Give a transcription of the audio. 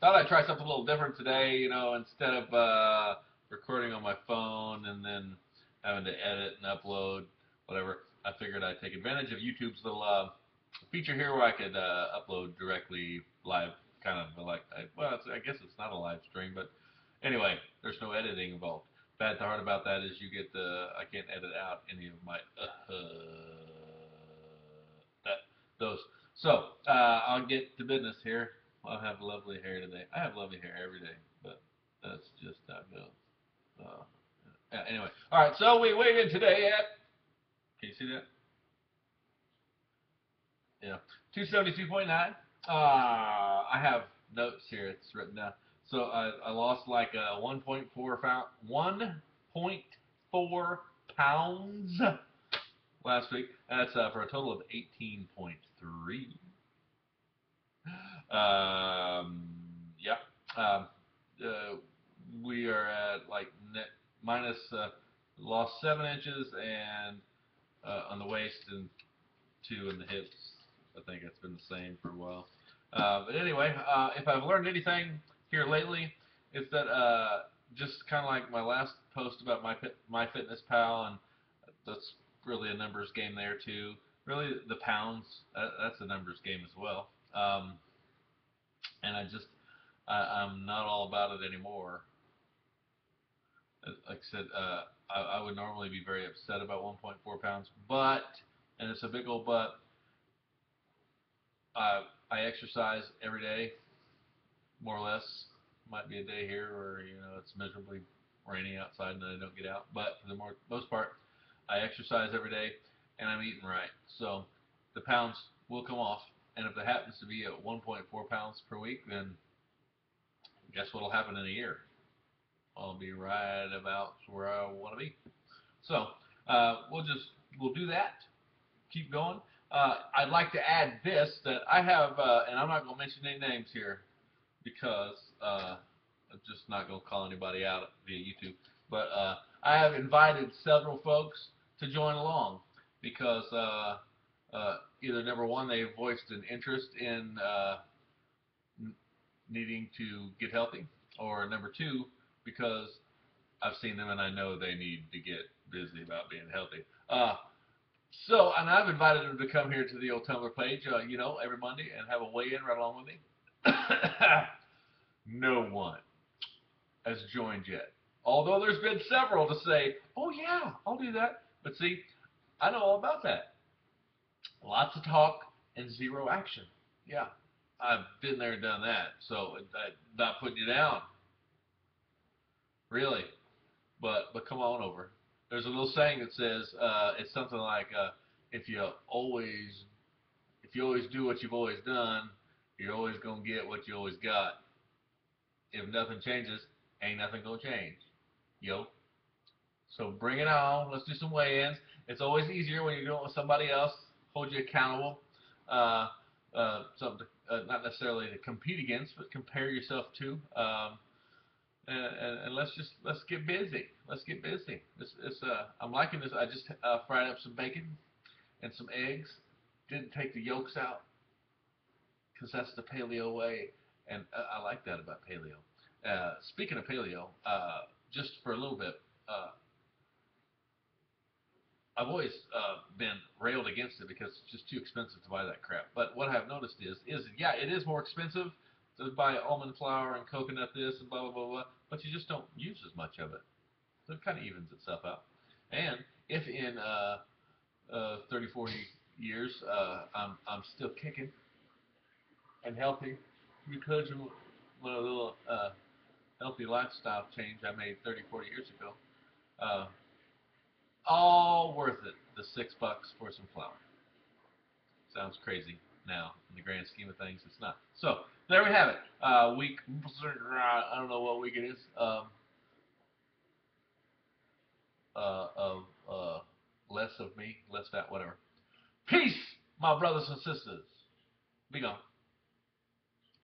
thought I'd try something a little different today. You know, instead of recording on my phone and then having to edit and upload, whatever, I figured I'd take advantage of YouTube's little feature here where I could upload directly live, kind of like, well, I guess it's not a live stream, but anyway, there's no editing involved. Bad part about that is you get I can't edit out any of my those. So I'll get to business here. I'll have lovely hair today. I have lovely hair every day, but that's just how it goes. Yeah, anyway, all right. So we weighed in today at. Can you see that? Yeah, 272.9. I have notes here. It's written down. So I lost like 1.4 pounds last week. That's for a total of 18.3. Yeah. Um, we are at like minus lost 7 inches and on the waist and 2 in the hips. I think it's been the same for a while. But anyway, if I've learned anything here lately, it's that just kind of like my last post about MyFitnessPal, and that's really a numbers game there too. Really, the pounds, that's a numbers game as well. And I'm not all about it anymore. Like I said, I would normally be very upset about 1.4 pounds, but, and it's a big old but, I exercise every day, more or less. Might be a day here where, you know, it's miserably raining outside and I don't get out, but for the most part, I exercise every day and I'm eating right. So the pounds will come off, and if it happens to be at 1.4 pounds per week, then guess what will happen in a year? I'll be right about where I want to be. So we'll do that. Keep going. I'd like to add this, that I have, and I'm not going to mention any names here because I'm just not going to call anybody out via YouTube. But I have invited several folks to join along because either number one, they voiced an interest in needing to get healthy, or number two, because I've seen them and I know they need to get busy about being healthy. So, and I've invited them to come here to the old Tumblr page, you know, every Monday and have a weigh-in right along with me. No one has joined yet. Although there's been several to say, oh yeah, I'll do that. But see, I know all about that. Lots of talk and zero action. Yeah, I've been there and done that. So, not putting you down, really. But come on over. There's a little saying that says it's something like if you always do what you've always done, you're always gonna get what you always got. If nothing changes, ain't nothing gonna change. Yo. So bring it on. Let's do some weigh-ins. It's always easier when you're doing it with somebody else. Hold you accountable. Something not necessarily to compete against, but compare yourself to. And let's get busy. Let's get busy. I'm liking this. I just fried up some bacon and some eggs. Didn't take the yolks out because that's the paleo way, and I like that about paleo. Speaking of paleo, just for a little bit, I've always been railed against it because it's just too expensive to buy that crap. But what I've noticed is yeah, it is more expensive to buy almond flour and coconut this and blah blah blah blah, but you just don't use as much of it, so it kind of evens itself out. And if in 30, 40 years I'm still kicking and healthy because of a little healthy lifestyle change I made 30, 40 years ago, uh, all worth it. The $6 for some flour. Sounds crazy now in the grand scheme of things. It's not. So there we have it. Week, I don't know what week it is. Of less of me, less fat, whatever. Peace, my brothers and sisters. Be gone.